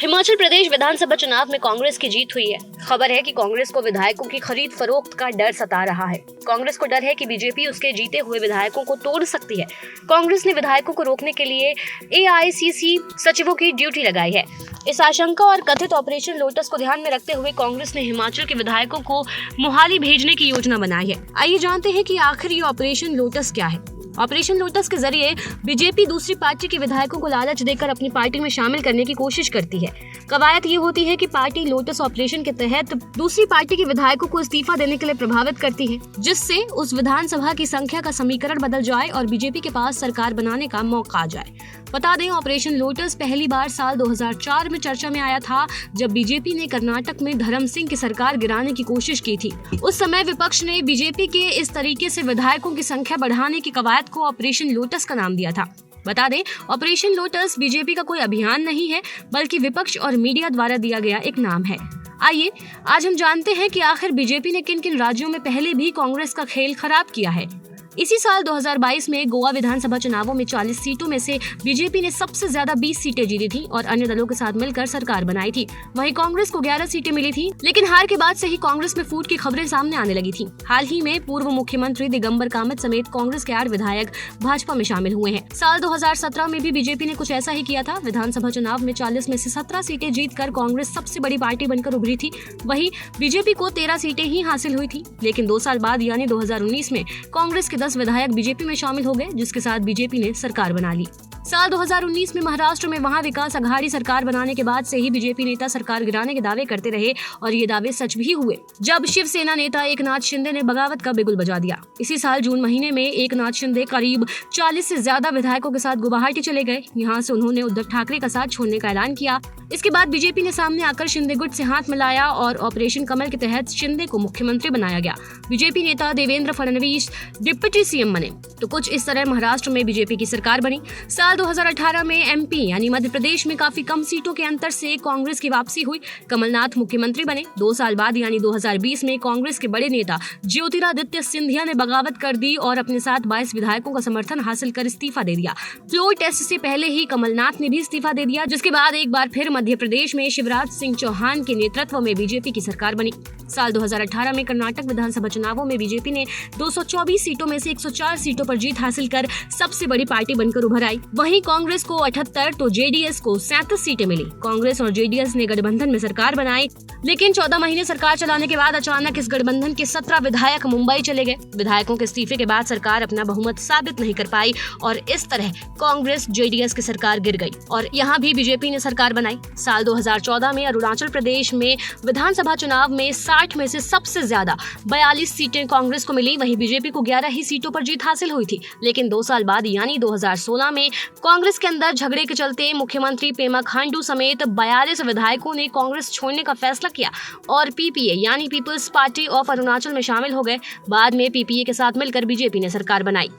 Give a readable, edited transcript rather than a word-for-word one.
हिमाचल प्रदेश विधानसभा चुनाव में कांग्रेस की जीत हुई है। खबर है कि कांग्रेस को विधायकों की खरीद फरोख्त का डर सता रहा है। कांग्रेस को डर है कि बीजेपी उसके जीते हुए विधायकों को तोड़ सकती है। कांग्रेस ने विधायकों को रोकने के लिए एआईसीसी सचिवों की ड्यूटी लगाई है। इस आशंका और कथित ऑपरेशन लोटस को ध्यान में रखते हुए कांग्रेस ने हिमाचल के विधायकों को मोहाली भेजने की योजना बनाई है। आइए जानते हैं कि आखिर ये ऑपरेशन लोटस क्या है। ऑपरेशन लोटस के जरिए बीजेपी दूसरी पार्टी के विधायकों को लालच देकर अपनी पार्टी में शामिल करने की कोशिश करती है। कवायद ये होती है कि पार्टी लोटस ऑपरेशन के तहत दूसरी पार्टी के विधायकों को इस्तीफा देने के लिए प्रभावित करती है, जिससे उस विधानसभा की संख्या का समीकरण बदल जाए और बीजेपी के पास सरकार बनाने का मौका आ जाए। बता दें, ऑपरेशन लोटस पहली बार साल 2004 में चर्चा में आया था, जब बीजेपी ने कर्नाटक में धर्म सिंह की सरकार गिराने की कोशिश की थी। उस समय विपक्ष ने बीजेपी के इस तरीके से विधायकों की संख्या बढ़ाने की कवायद को ऑपरेशन लोटस का नाम दिया था। बता दें, ऑपरेशन लोटस बीजेपी का कोई अभियान नहीं है, बल्कि विपक्ष और मीडिया द्वारा दिया गया एक नाम है। आइए आज हम जानते हैं कि आखिर बीजेपी ने किन किन राज्यों में पहले भी कांग्रेस का खेल खराब किया है। इसी साल 2022 में गोवा विधानसभा चुनावों में 40 सीटों में से बीजेपी ने सबसे ज्यादा 20 सीटें जीती थी और अन्य दलों के साथ मिलकर सरकार बनाई थी। वहीं कांग्रेस को 11 सीटें मिली थी, लेकिन हार के बाद से ही कांग्रेस में फूट की खबरें सामने आने लगी थी। हाल ही में पूर्व मुख्यमंत्री दिगंबर कामत समेत कांग्रेस के 8 विधायक भाजपा में शामिल हुए हैं। साल 2017 में भी बीजेपी ने कुछ ऐसा ही किया था। विधानसभा चुनाव में 40 में से 17 सीटें जीतकर कांग्रेस सबसे बड़ी पार्टी बनकर उभरी थी। वहीं बीजेपी को 13 सीटें ही हासिल हुई थी, लेकिन 2 साल बाद यानी 2019 में कांग्रेस के 10 विधायक बीजेपी में शामिल हो गए, जिसके साथ बीजेपी ने सरकार बना ली। साल 2019 में महाराष्ट्र में वहां विकास अघाड़ी सरकार बनाने के बाद से ही बीजेपी नेता सरकार गिराने के दावे करते रहे और ये दावे सच भी हुए, जब शिवसेना नेता एकनाथ शिंदे ने बगावत का बिगुल बजा दिया। इसी साल जून महीने में एकनाथ शिंदे करीब 40 से ज्यादा विधायकों के साथ गुवाहाटी चले गए। यहाँ से उन्होंने उद्धव ठाकरे का साथ छोड़ने का ऐलान किया। इसके बाद बीजेपी ने सामने आकर शिंदे गुट से हाथ मिलाया और ऑपरेशन कमल के तहत शिंदे को मुख्यमंत्री बनाया गया। बीजेपी नेता देवेंद्र फडणवीस डिप्टी सीएम बने। तो कुछ इस तरह महाराष्ट्र में बीजेपी की सरकार बनी। साल 2018 में एमपी यानी मध्य प्रदेश में काफी कम सीटों के अंतर से कांग्रेस की वापसी हुई। कमलनाथ मुख्यमंत्री बने। 2 साल बाद यानी 2020 में कांग्रेस के बड़े नेता ज्योतिरादित्य सिंधिया ने बगावत कर दी और अपने साथ 22 विधायकों का समर्थन हासिल कर इस्तीफा दे दिया। फ्लोर टेस्ट से पहले ही कमलनाथ ने भी इस्तीफा दे दिया, जिसके बाद एक बार फिर मध्य प्रदेश में शिवराज सिंह चौहान के नेतृत्व में बीजेपी की सरकार बनी। साल 2018 में कर्नाटक विधानसभा चुनावों में बीजेपी ने 224 सीटों में से 104 सीटों पर जीत हासिल कर सबसे बड़ी पार्टी बनकर उभर आई। वहीं कांग्रेस को 78 तो जेडीएस को 37 सीटें मिली। कांग्रेस और जेडीएस ने गठबंधन में सरकार बनाई, लेकिन 14 महीने सरकार चलाने के बाद अचानक इस गठबंधन के 17 विधायक मुंबई चले गए। विधायकों के इस्तीफे के बाद सरकार अपना बहुमत साबित नहीं कर पाई और इस तरह कांग्रेस जेडीएस की सरकार गिर गई और यहाँ भी बीजेपी ने सरकार बनाई। साल 2014 में अरुणाचल प्रदेश में विधानसभा चुनाव में 60 में से सबसे ज्यादा 42 सीटें कांग्रेस को मिली। वहीं बीजेपी को 11 ही सीटों पर जीत हासिल हुई थी, लेकिन 2 साल बाद यानी 2016 में कांग्रेस के अंदर झगड़े के चलते मुख्यमंत्री पेमा खांडू समेत 42 विधायकों ने कांग्रेस छोड़ने का फैसला किया और पीपीए यानी पीपल्स पार्टी ऑफ अरुणाचल में शामिल हो गए। बाद में पीपीए के साथ मिलकर बीजेपी ने सरकार बनाई।